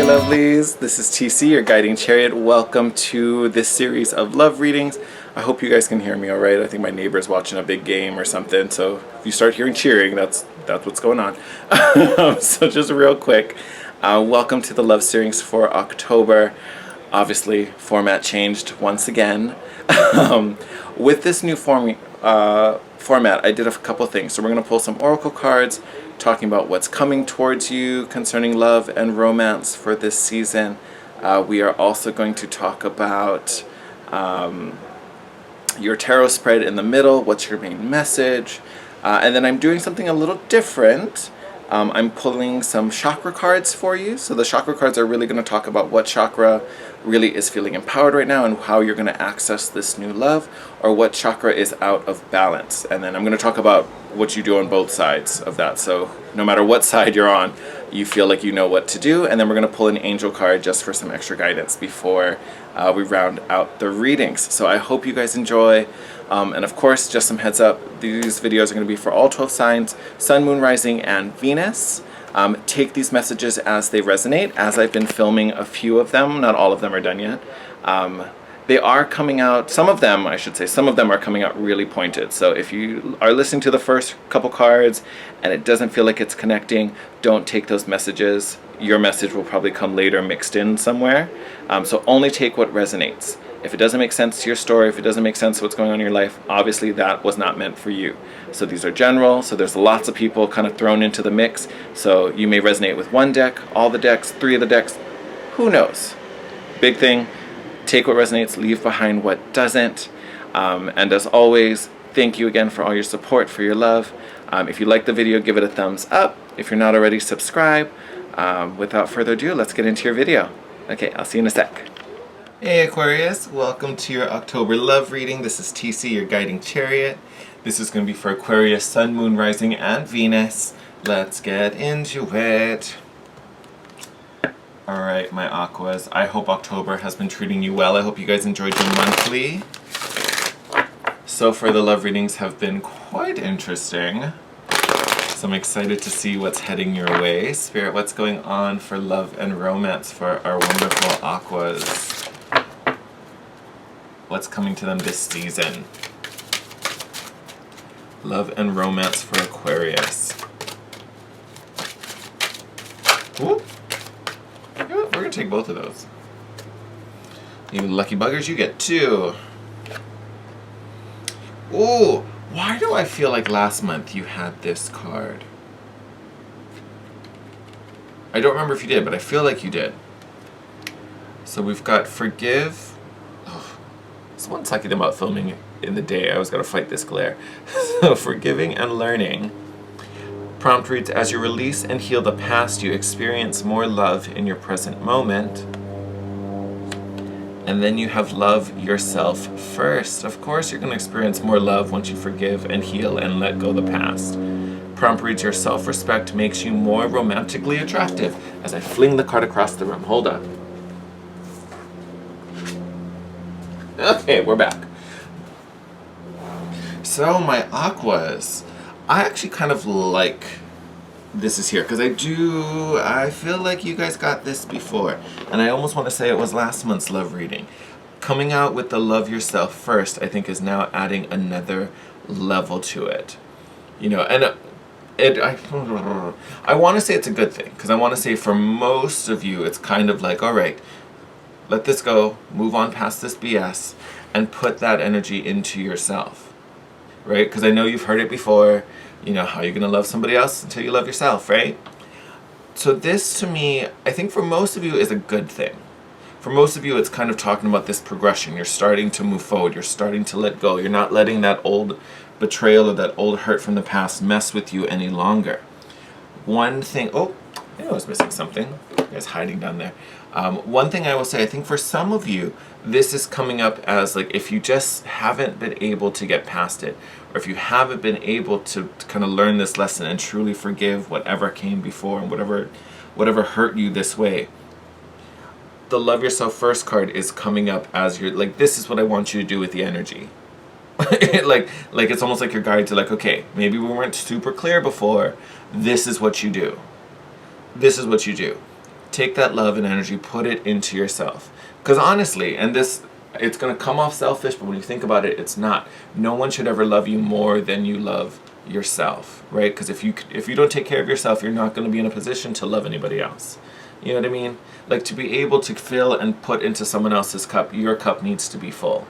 lovelies, this is TC, your guiding chariot. Welcome to this series of love readings. I hope you guys can hear me all right. I think my neighbor's watching a big game or something, so if you start hearing cheering, that's what's going on. So just real quick, welcome to the love series for October. Obviously, format changed once again. With this new format, I did a couple things. So we're going to pull some oracle cards, talking about what's coming towards you concerning love and romance for this season. We are also going to talk about your tarot spread in the middle, what's your main message, and then I'm doing something a little different. I'm pulling some chakra cards for you. So the chakra cards are really going to talk about what chakra really is feeling empowered right now and how you're going to access this new love, or what chakra is out of balance. And then I'm going to talk about what you do on both sides of that. So no matter what side you're on, you feel like you know what to do. And then we're going to pull an angel card just for some extra guidance before we round out the readings. So I hope you guys enjoy. And of course, just some heads up, these videos are going to be for all 12 signs, Sun, Moon, Rising, and Venus. Take these messages as they resonate, as I've been filming a few of them. Not all of them are done yet. They are coming out, some of them, I should say, some of them are coming out really pointed. So if you are listening to the first couple cards and it doesn't feel like it's connecting, don't take those messages. Your message will probably come later mixed in somewhere. So only take what resonates. If it doesn't make sense to your story, if it doesn't make sense to what's going on in your life, obviously that was not meant for you. So these are general, so there's lots of people kind of thrown into the mix. So you may resonate with one deck, all the decks, 3 of the decks, who knows? Big thing, take what resonates, leave behind what doesn't. And as always, thank you again for all your support, for your love. If you like the video, give it a thumbs up. If you're not already, subscribe. Without further ado, let's get into your video. Okay, I'll see you in a sec. Hey Aquarius, welcome to your October love reading. This is TC, your guiding chariot. This is going to be for Aquarius, Sun, Moon, Rising, and Venus. Let's get into it. Alright, my Aquas, I hope October has been treating you well. I hope you guys enjoyed your monthly. So far the love readings have been quite interesting. So I'm excited to see what's heading your way. Spirit, what's going on for love and romance for our wonderful Aquas? What's coming to them this season? Love and romance for Aquarius. Ooh. You know what? We're going to take both of those. You lucky buggers, you get 2. Ooh, why do I feel like last month you had this card? I don't remember if you did, but I feel like you did. So we've got forgive. Someone's talking about filming in the day. I was going to fight this glare. So, forgiving and learning. Prompt reads, as you release and heal the past, you experience more love in your present moment. And then you have love yourself first. Of course, you're going to experience more love once you forgive and heal and let go of the past. Prompt reads, your self-respect makes you more romantically attractive. As I fling the card across the room. Hold on. Okay, we're back. So my Aquas, I actually kind of like this is here because I feel like you guys got this before, and I almost want to say it was last month's love reading. Coming out with the love yourself first, I think, is now adding another level to it. You know, and I want to say it's a good thing because I want to say for most of you it's kind of like, all right, let this go, move on past this BS, and put that energy into yourself, right? Because I know you've heard it before, you know, how you're going to love somebody else until you love yourself, right? So this, to me, I think for most of you is a good thing. For most of you, it's kind of talking about this progression. You're starting to move forward. You're starting to let go. You're not letting that old betrayal or that old hurt from the past mess with you any longer. One thing, oh, I was missing something. You guys hiding down there. One thing I will say, I think for some of you, this is coming up as like if you just haven't been able to get past it, or if you haven't been able to kind of learn this lesson and truly forgive whatever came before and whatever hurt you this way. The love yourself first card is coming up as you're like, this is what I want you to do with the energy. like it's almost like your guide to like, okay, maybe we weren't super clear before. This is what you do. This is what you do. take that love and energy, put it into yourself. Because honestly, and this, it's going to come off selfish, but when you think about it, it's not. No one should ever love you more than you love yourself, right? Because if you don't take care of yourself, you're not going to be in a position to love anybody else. You know what I mean? Like, to be able to fill and put into someone else's cup, your cup needs to be full,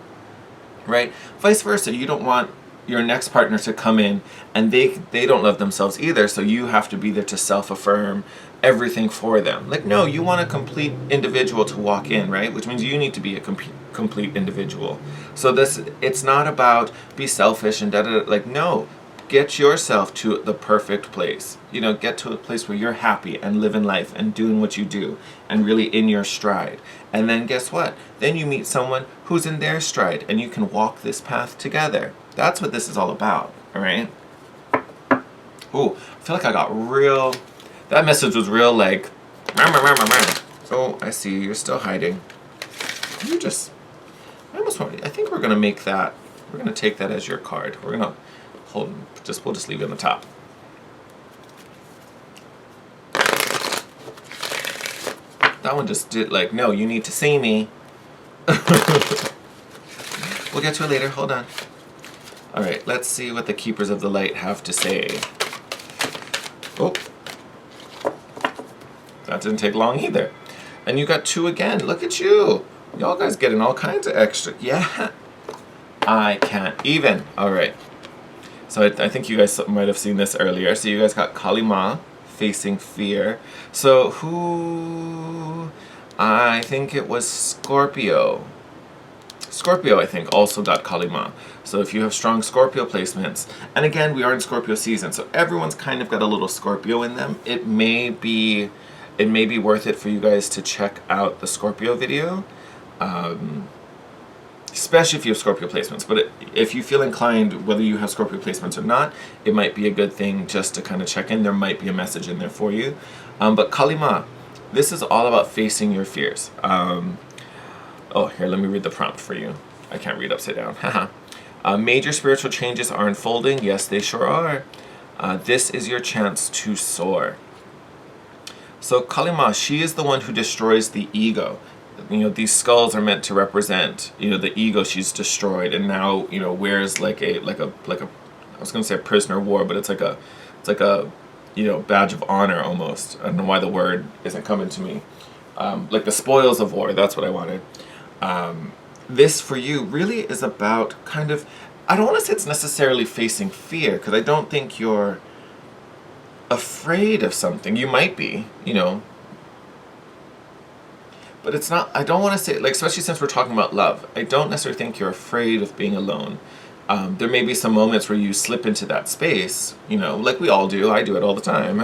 right? Vice versa. You don't want your next partner to come in and they don't love themselves either, so you have to be there to self-affirm everything for them. Like, no, you want a complete individual to walk in, right? Which means you need to be a complete individual. So it's not about be selfish and da-da-da. Like, no, get yourself to the perfect place. You know, get to a place where you're happy and living life and doing what you do and really in your stride. And then guess what? Then you meet someone who's in their stride and you can walk this path together. That's what this is all about, all right? Ooh, I feel like I got real... That message was real, like... Oh, I see you're still hiding. You just... I think we're going to make that... We're going to take that as your card. We're going to hold... We'll just leave it on the top. That one just did, like, no, you need to see me. We'll get to it later. Hold on. All right, let's see what the Keepers of the Light have to say. Oh. That didn't take long either. And you got 2 again. Look at you. Y'all guys getting all kinds of extra. Yeah. I can't even. All right. So I think you guys might have seen this earlier. So you guys got Kali Ma, facing fear. So who... I think it was Scorpio. Scorpio, I think, also got Kali Ma. So if you have strong Scorpio placements, and again, we are in Scorpio season, so everyone's kind of got a little Scorpio in them. It may be worth it for you guys to check out the Scorpio video, especially if you have Scorpio placements. But if you feel inclined, whether you have Scorpio placements or not, it might be a good thing just to kind of check in. There might be a message in there for you. But Kali Ma, this is all about facing your fears. Oh, here, let me read the prompt for you. I can't read upside down. Haha. Major spiritual changes are unfolding. Yes, they sure are. This is your chance to soar. So Kali Ma, she is the one who destroys the ego. You know, these skulls are meant to represent, you know, the ego she's destroyed, and now, you know, wears like a I was gonna say a prisoner of war, but it's like a you know, badge of honor almost. I don't know why the word isn't coming to me. Like the spoils of war. That's what I wanted. This for you really is about kind of, I don't want to say it's necessarily facing fear, because I don't think you're afraid of something. You might be, you know, but it's not, I don't want to say, like, especially since we're talking about love, I don't necessarily think you're afraid of being alone. There may be some moments where you slip into that space, you know, like we all do. I do it all the time.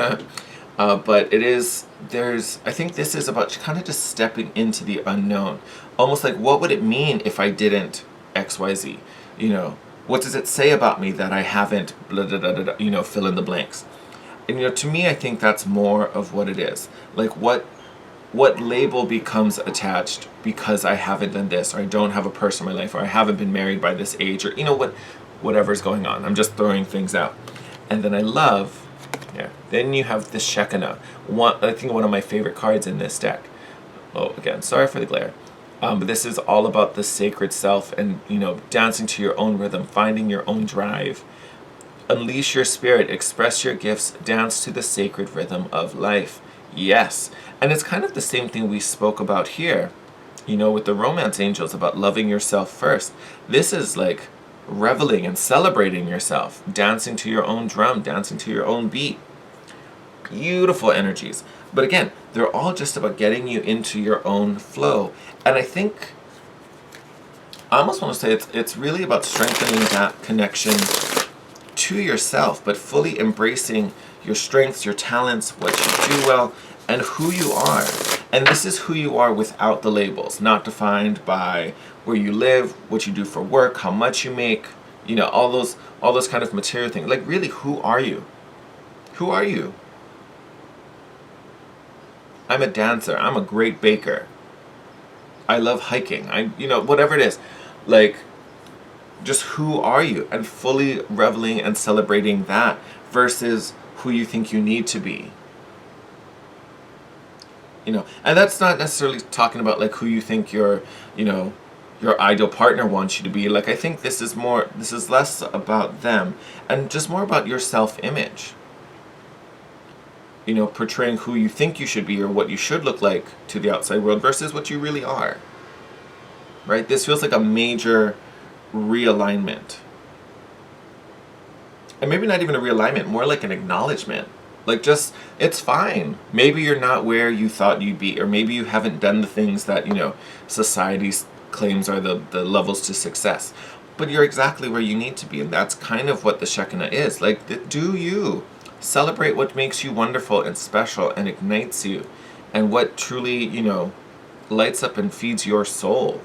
But I think this is about kind of just stepping into the unknown. Almost like, what would it mean if I didn't XYZ? You know, what does it say about me that I haven't, blah, blah, blah, blah, you know, fill in the blanks. And, you know, to me, I think that's more of what it is. Like, what label becomes attached because I haven't done this, or I don't have a person in my life, or I haven't been married by this age, or, you know, whatever's going on. I'm just throwing things out. And then I love... Yeah. Then you have the Shekinah. I think one of my favorite cards in this deck. Oh, again, sorry for the glare. But this is all about the sacred self and, you know, dancing to your own rhythm, finding your own drive. Unleash your spirit, express your gifts, dance to the sacred rhythm of life. Yes. And it's kind of the same thing we spoke about here, you know, with the romance angels, about loving yourself first. This is like reveling and celebrating yourself, dancing to your own drum, dancing to your own beat. Beautiful energies. But again, they're all just about getting you into your own flow. And I think, I almost want to say it's really about strengthening that connection to yourself, but fully embracing your strengths, your talents, what you do well, and who you are. And this is who you are without the labels, not defined by where you live, what you do for work, how much you make, you know, all those kind of material things. Like, really, who are you? Who are you? I'm a dancer. I'm a great baker. I love hiking. You know, whatever it is. Like, just who are you? And fully reveling and celebrating that versus who you think you need to be. And that's not necessarily talking about like who you think your ideal partner wants you to be. Like, I think this is less about them and just more about your self-image. Portraying who you think you should be or what you should look like to the outside world versus what you really are. Right? This feels like a major realignment. And maybe not even a realignment, more like an acknowledgement. Like, just, it's fine. Maybe you're not where you thought you'd be, or maybe you haven't done the things that, society claims are the levels to success. But you're exactly where you need to be, and that's kind of what the Shekinah is. Like, do you celebrate what makes you wonderful and special and ignites you, and what truly, lights up and feeds your soul.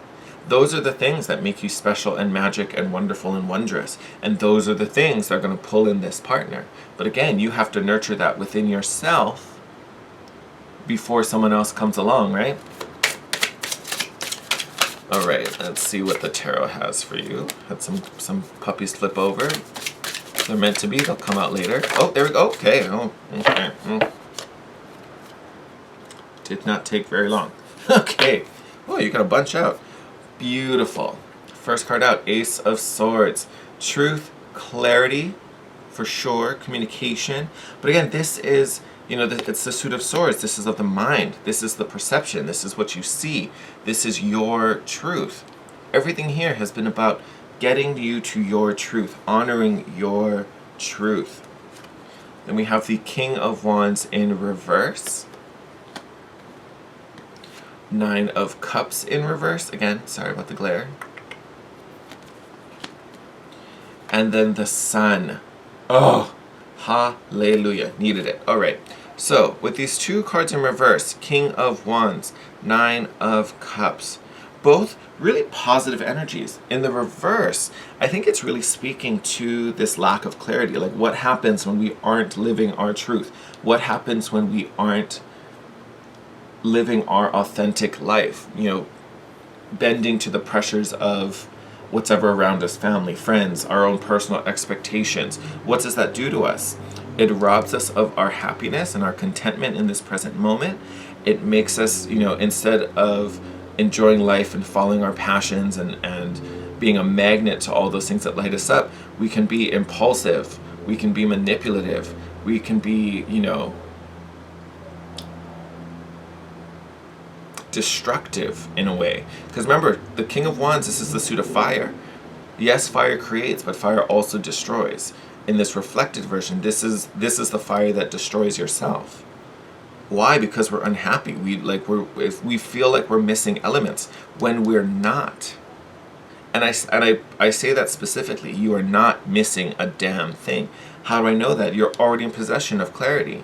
Those are the things that make you special and magic and wonderful and wondrous. And those are the things that are going to pull in this partner. But again, you have to nurture that within yourself before someone else comes along, right? All right, let's see what the tarot has for you. Had some puppies flip over. They're meant to be. They'll come out later. Oh, there we go. Okay. Oh, okay. Did not take very long. Okay. Oh, you got a bunch out. Beautiful. First card out, Ace of Swords. Truth, clarity, for sure, communication. But again, this is, it's the suit of swords. This is of the mind. This is the perception. This is what you see. This is your truth. Everything here has been about getting you to your truth, honoring your truth. Then we have the King of Wands in reverse. 9 of Cups in reverse. Again, sorry about the glare. And then the Sun. Oh, hallelujah. Needed it. All right. So, with these two cards in reverse, King of Wands, 9 of Cups, both really positive energies. In the reverse, I think it's really speaking to this lack of clarity. Like, what happens when we aren't living our truth? What happens when we aren't living our authentic life, bending to the pressures of what's ever around us, family, friends, our own personal expectations. What does that do to us? It robs us of our happiness and our contentment in this present moment. It makes us, instead of enjoying life and following our passions and being a magnet to all those things that light us up, we can be impulsive, we can be manipulative, we can be, destructive in a way. Because remember, the King of Wands, this is the suit of fire. Yes, fire creates, but fire also destroys. In this reflected version, this is the fire that destroys yourself. Why? Because we're unhappy. We feel like we're missing elements when we're not. And I say that specifically. You are not missing a damn thing. How do I know that? You're already in possession of clarity.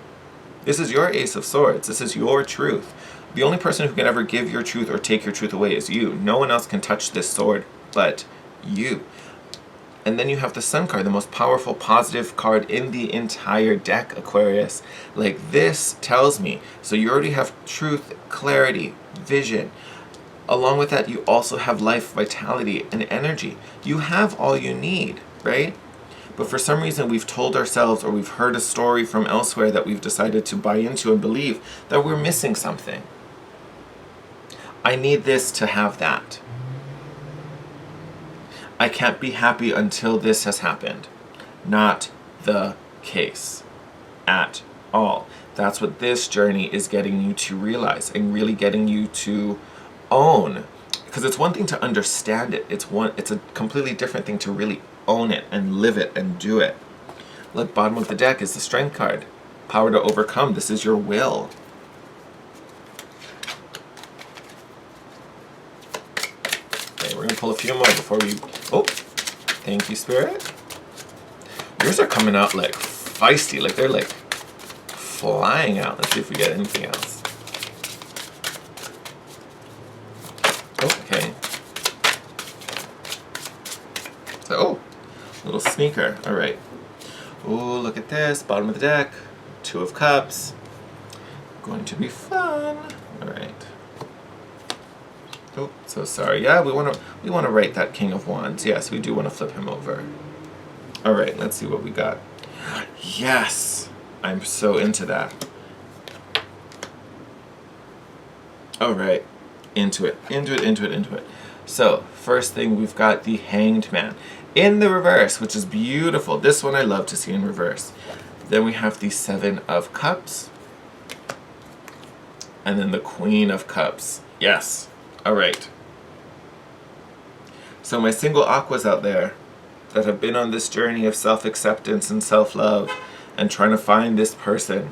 This is your Ace of Swords. This is your truth. The only person who can ever give your truth or take your truth away is you. No one else can touch this sword but you. And then you have the Sun card, the most powerful, positive card in the entire deck, Aquarius. Like, this tells me. So you already have truth, clarity, vision. Along with that, you also have life, vitality, and energy. You have all you need, right? But for some reason, we've told ourselves, or we've heard a story from elsewhere that we've decided to buy into and believe that we're missing something. I need this to have that. I can't be happy until this has happened. Not the case at all. That's what this journey is getting you to realize and really getting you to own. Because it's one thing to understand it. It's a completely different thing to really own it and live it and do it. Look, bottom of the deck is the Strength card. Power to overcome. This is your will. Okay, we're going to pull a few more before we... Oh, thank you, Spirit. Yours are coming out like feisty. Like they're like flying out. Let's see if we get anything else. Okay. So, oh, little sneaker. All right. Oh, look at this. Bottom of the deck. 2 of Cups. Going to be fun. All right. Oh, so sorry. Yeah, we want to write that King of Wands. Yes, we do want to flip him over. All right, let's see what we got. Yes, I'm so into that. All right, into it, into it, into it, into it. So first thing, we've got the Hanged Man in the reverse, which is beautiful. This one I love to see in reverse. Then we have the Seven of Cups. And then the Queen of Cups. Yes. All right. So my single aquas out there that have been on this journey of self-acceptance and self-love and trying to find this person,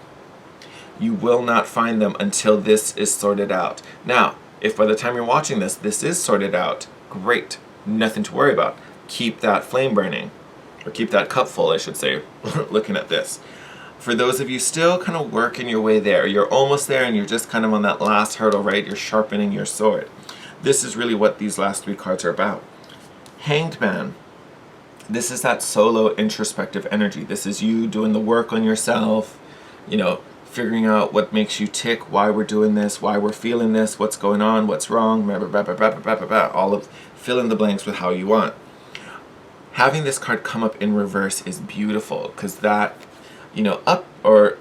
you will not find them until this is sorted out. Now, if by the time you're watching this, this is sorted out, great. Nothing to worry about. Keep that flame burning. Or keep that cup full, I should say, looking at this. For those of you still kind of working your way there, you're almost there and you're just kind of on that last hurdle, right? You're sharpening your sword. This is really what these last three cards are about. Hanged Man. This is that solo introspective energy. This is you doing the work on yourself, you know, figuring out what makes you tick, why we're doing this, why we're feeling this, what's going on, what's wrong, blah, blah, blah, blah, blah, blah, blah, blah, all of fill in the blanks with how you want. Having this card come up in reverse is beautiful because that, you know, up or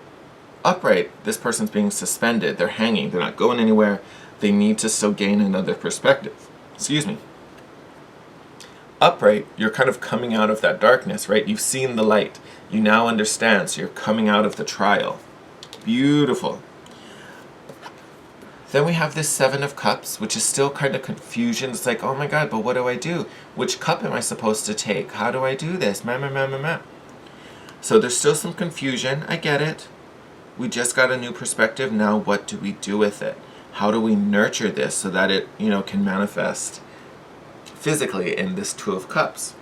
upright, this person's being suspended, they're hanging, they're not going anywhere, they need to still gain another perspective. Excuse me. Upright, you're kind of coming out of that darkness, right? You've seen the light. You now understand, so you're coming out of the trial. Beautiful. Then we have this Seven of Cups, which is still kind of confusion. It's like, oh my God, but what do I do? Which cup am I supposed to take? How do I do this? So there's still some confusion. I get it. We just got a new perspective. Now what do we do with it? How do we nurture this so that it, you know, can manifest physically in this Two of Cups?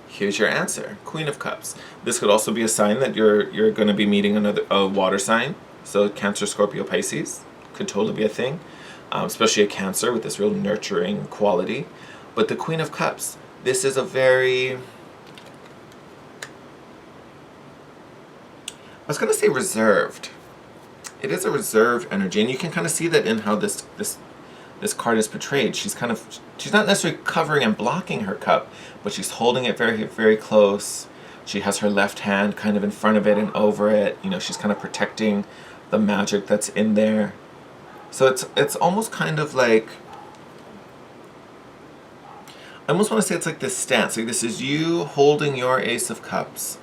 Here's your answer, Queen of Cups. This could also be a sign that you're going to be meeting a water sign. So Cancer, Scorpio, Pisces could totally be a thing, especially a Cancer with this real nurturing quality. But the Queen of Cups, this is a very, I was going to say reserved. It is a reserved energy, and you can kind of see that in how this card is portrayed. She's not necessarily covering and blocking her cup, but she's holding it very, very close. She has her left hand kind of in front of it and over it. You know, she's kind of protecting the magic that's in there. So it's almost kind of like, I almost want to say it's like this stance. Like this is you holding your Ace of Cups.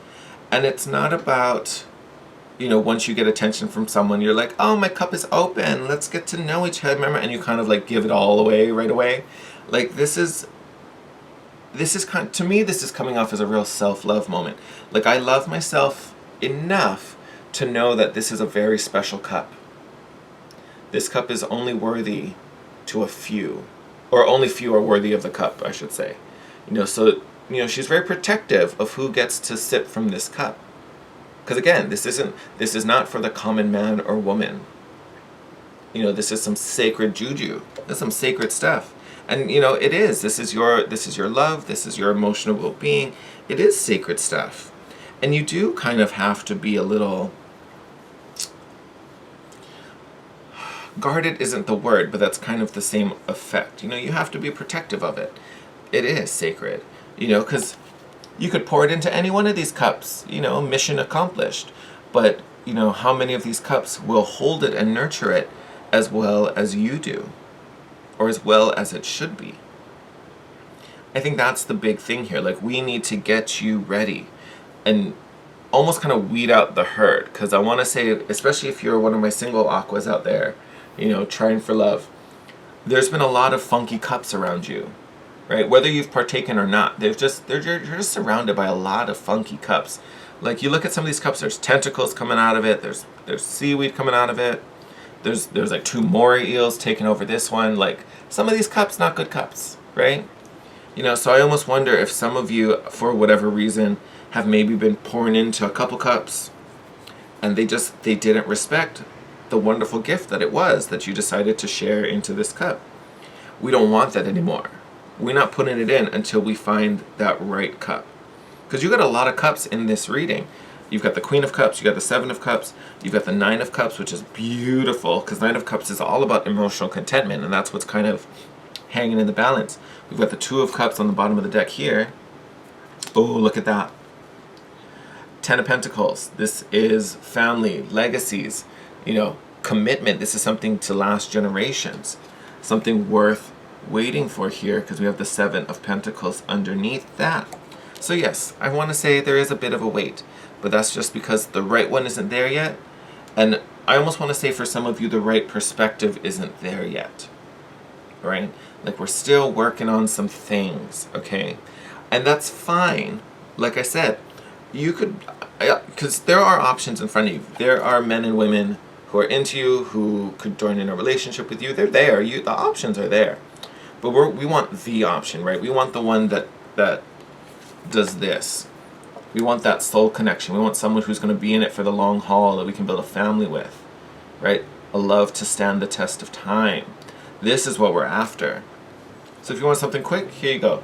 And it's not about, you know, once you get attention from someone, you're like, oh, my cup is open. Let's get to know each other. Remember? And you kind of like give it all away right away. Like this is kind of, to me, this is coming off as a real self-love moment. Like I love myself enough to know that this is a very special cup. This cup is only worthy to a few, or only few are worthy of the cup, I should say. You know, so, you know, she's very protective of who gets to sip from this cup. Because again, this is not for the common man or woman. You know, this is some sacred juju. This is some sacred stuff. And you know, it is. This is your love, this is your emotional well-being. It is sacred stuff. And you do kind of have to be a little guarded isn't the word, but that's kind of the same effect. You know, you have to be protective of it. It is sacred. You know, because you could pour it into any one of these cups, you know, mission accomplished. But, you know, how many of these cups will hold it and nurture it as well as you do? Or as well as it should be? I think that's the big thing here. Like, we need to get you ready and almost kind of weed out the herd. Because I want to say, especially if you're one of my single aquas out there, you know, trying for love, there's been a lot of funky cups around you. Right, whether you've partaken or not, you're just surrounded by a lot of funky cups. Like you look at some of these cups, there's tentacles coming out of it, there's seaweed coming out of it, there's like 2 moray eels taking over this one. Like some of these cups, not good cups, right? You know, so I almost wonder if some of you, for whatever reason, have maybe been pouring into a couple cups, and they didn't respect the wonderful gift that it was that you decided to share into this cup. We don't want that anymore. We're not putting it in until we find that right cup. Because you got a lot of cups in this reading. You've got the Queen of Cups, you got the Seven of Cups, you've got the Nine of Cups, which is beautiful, because Nine of Cups is all about emotional contentment, and that's what's kind of hanging in the balance. We've got the Two of Cups on the bottom of the deck here. Oh, look at that. Ten of Pentacles. This is family, legacies, you know, commitment. This is something to last generations. Something worth waiting for here, because we have the Seven of Pentacles underneath that. So yes, I want to say there is a bit of a wait, but that's just because the right one isn't there yet. And I almost want to say for some of you, the right perspective isn't there yet. Right? Like, we're still working on some things, okay? And that's fine. Like I said, you could, because there are options in front of you. There are men and women who are into you, who could join in a relationship with you. They're there. The options are there. But we want the option, right? We want the one that does this. We want that soul connection. We want someone who's going to be in it for the long haul, that we can build a family with, right? A love to stand the test of time. This is what we're after. So if you want something quick, here you go.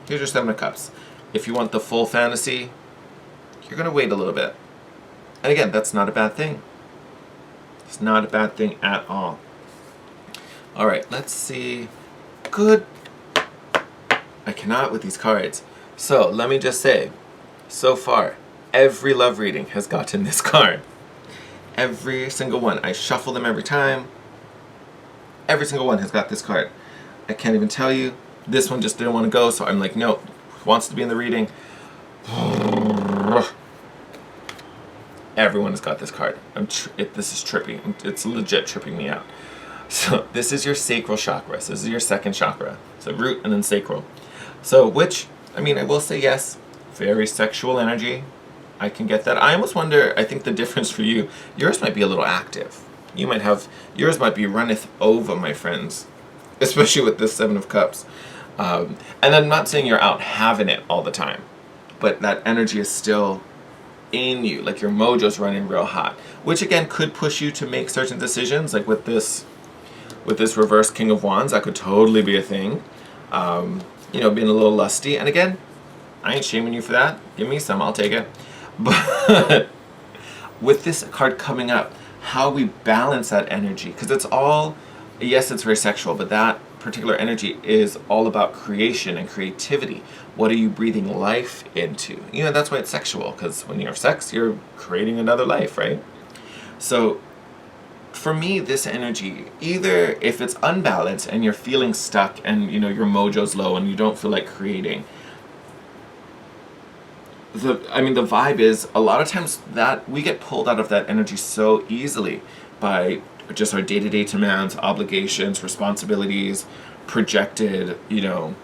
Here's your Seven of Cups. If you want the full fantasy, you're going to wait a little bit. And again, that's not a bad thing. It's not a bad thing at all. All right, let's see. Good. I cannot with these cards. So let me just say, so far, every love reading has gotten this card. Every single one. I shuffle them every time. Every single one has got this card. I can't even tell you. This one just didn't want to go, so I'm like, no, wants to be in the reading. Everyone has got this card. This is trippy. It's legit tripping me out. So this is your sacral chakra. So this is your second chakra. So root and then sacral. So which, I mean, I will say yes, very sexual energy. I can get that. I almost wonder, I think the difference for you, yours might be a little active. You might have, yours might be runneth over, my friends. Especially with this Seven of Cups. And I'm not saying you're out having it all the time. But that energy is still in you. Like your mojo's running real hot. Which again could push you to make certain decisions. Like with this reverse King of Wands, that could totally be a thing. You know, being a little lusty. And again, I ain't shaming you for that. Give me some, I'll take it. But with this card coming up, how we balance that energy. Because it's all, yes, it's very sexual, but that particular energy is all about creation and creativity. What are you breathing life into? You know, that's why it's sexual. Because when you have sex, you're creating another life, right? So for me, this energy, either if it's unbalanced and you're feeling stuck and, you know, your mojo's low and you don't feel like creating, the vibe is a lot of times that we get pulled out of that energy so easily by just our day-to-day demands, obligations, responsibilities, projected, you know,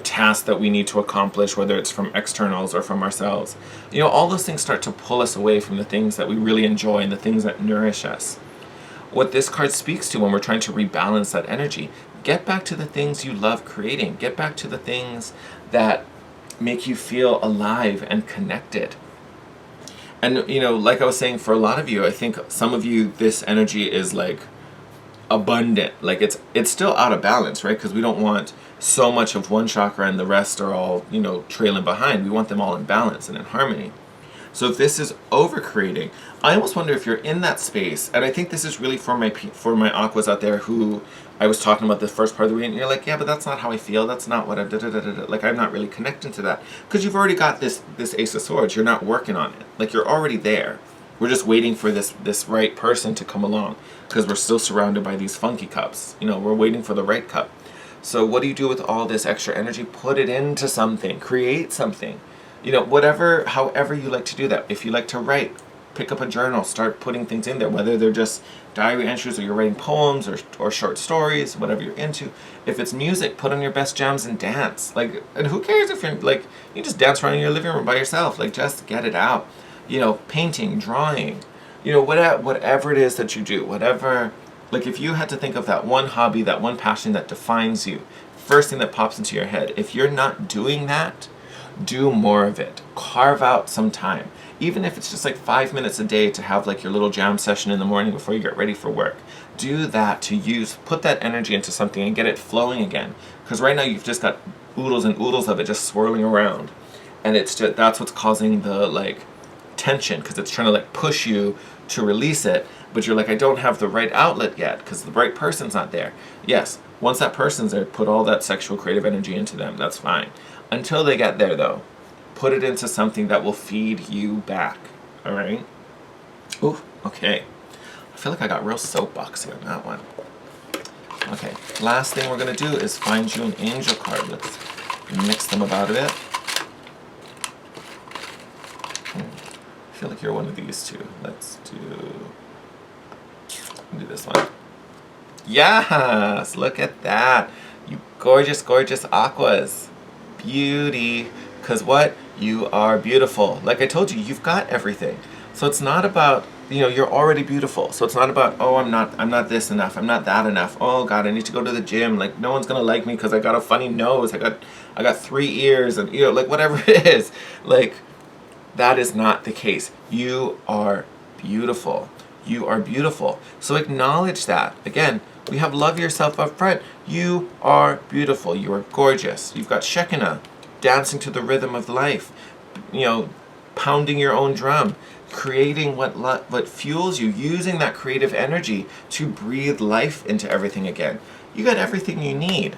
tasks that we need to accomplish, whether it's from externals or from ourselves. You know, all those things start to pull us away from the things that we really enjoy and the things that nourish us. What this card speaks to when we're trying to rebalance that energy, get back to the things you love creating. Get back to the things that make you feel alive and connected. And, you know, like I was saying, for a lot of you, I think some of you, this energy is like abundant. Like it's still out of balance, right? Because we don't want so much of one chakra and the rest are all, you know, trailing behind. We want them all in balance and in harmony. So if this is over creating, I almost wonder if you're in that space. And I think this is really for my aquas out there who I was talking about the first part of the reading. And you're like, yeah, but that's not how I feel. That's not what like I'm not really connecting to that. Because you've already got this Ace of Swords. You're not working on it. Like you're already there. We're just waiting for this right person to come along. Because we're still surrounded by these funky cups. You know, we're waiting for the right cup. So what do you do with all this extra energy? Put it into something. Create something. You know, however you like to do that. If you like to write, pick up a journal, start putting things in there, whether they're just diary entries or you're writing poems or short stories, whatever you're into. If it's music, put on your best jams and dance. Like, and who cares if you're like, you just dance around in your living room by yourself. Like, just get it out. You know, painting, drawing, you know, whatever it is that you do, whatever, like if you had to think of that one hobby, that one passion that defines you, first thing that pops into your head, if you're not doing that, do more of it. Carve out some time. Even if it's just like 5 minutes a day to have like your little jam session in the morning before you get ready for work. Do that put that energy into something and get it flowing again. Because right now you've just got oodles and oodles of it just swirling around. And that's what's causing the like tension, because it's trying to like push you to release it. But you're like, I don't have the right outlet yet because the right person's not there. Yes, once that person's there, put all that sexual creative energy into them. That's fine. Until they get there, though, put it into something that will feed you back, all right? Ooh, okay. I feel like I got real soapboxy on that one. Okay, last thing we're going to do is find you an angel card. Let's mix them about a bit. I feel like you're one of these two. Let's do this one. Yes, look at that. You gorgeous, gorgeous aquas. Beauty. Because what? You are beautiful. Like I told you, you've got everything. So it's not about, you're already beautiful. So it's not about, oh, I'm not this enough. I'm not that enough. Oh God, I need to go to the gym. Like no one's gonna like me because I got a funny nose. I got 3 ears and like whatever it is. Like that is not the case. You are beautiful. You are beautiful. So acknowledge that. Again, we have love yourself up front. You are beautiful. You are gorgeous. You've got Shekinah dancing to the rhythm of life. Pounding your own drum, creating what fuels you, using that creative energy to breathe life into everything again. You got everything you need.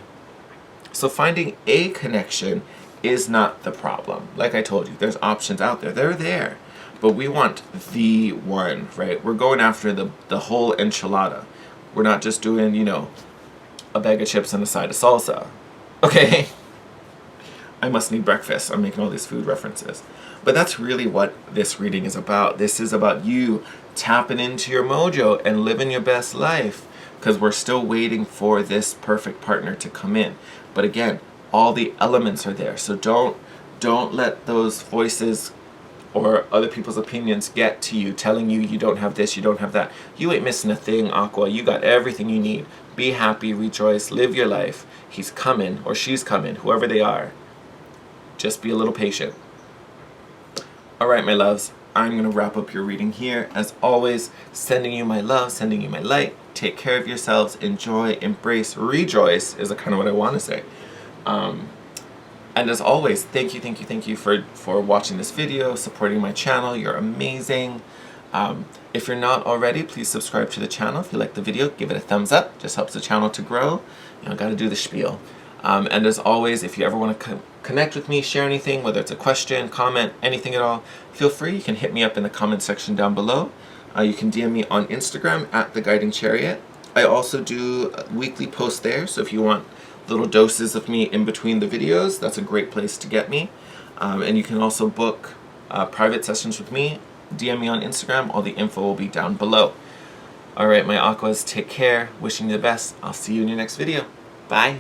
So finding a connection is not the problem. Like I told you, there's options out there. They're there. But we want the one, right? We're going after the whole enchilada. We're not just doing, a bag of chips and a side of salsa. Okay? I must need breakfast. I'm making all these food references. But that's really what this reading is about. This is about you tapping into your mojo and living your best life, because we're still waiting for this perfect partner to come in. But again, all the elements are there. So don't let those voices or other people's opinions get to you, telling you you don't have this, you don't have that. You ain't missing a thing, Aqua. You got everything you need. Be happy, rejoice, live your life. He's coming, or she's coming, whoever they are. Just be a little patient. All right, my loves, I'm going to wrap up your reading here. As always, sending you my love, sending you my light. Take care of yourselves. Enjoy, embrace, rejoice is kind of what I want to say. And as always, thank you for watching this video, supporting my channel. You're amazing. If you're not already, please subscribe to the channel. If you like the video, give it a thumbs up. Just helps the channel to grow. Got to do the spiel. And as always, if you ever want to connect with me, share anything, whether it's a question, comment, anything at all, feel free. You can hit me up in the comment section down below. You can DM me on Instagram at The Guiding Chariot. I also do weekly posts there, so if you want little doses of me in between the videos, that's a great place to get me. And you can also book private sessions with me. DM me on Instagram. All the info will be down below. All right, my aquas, take care. Wishing you the best. I'll see you in your next video. Bye.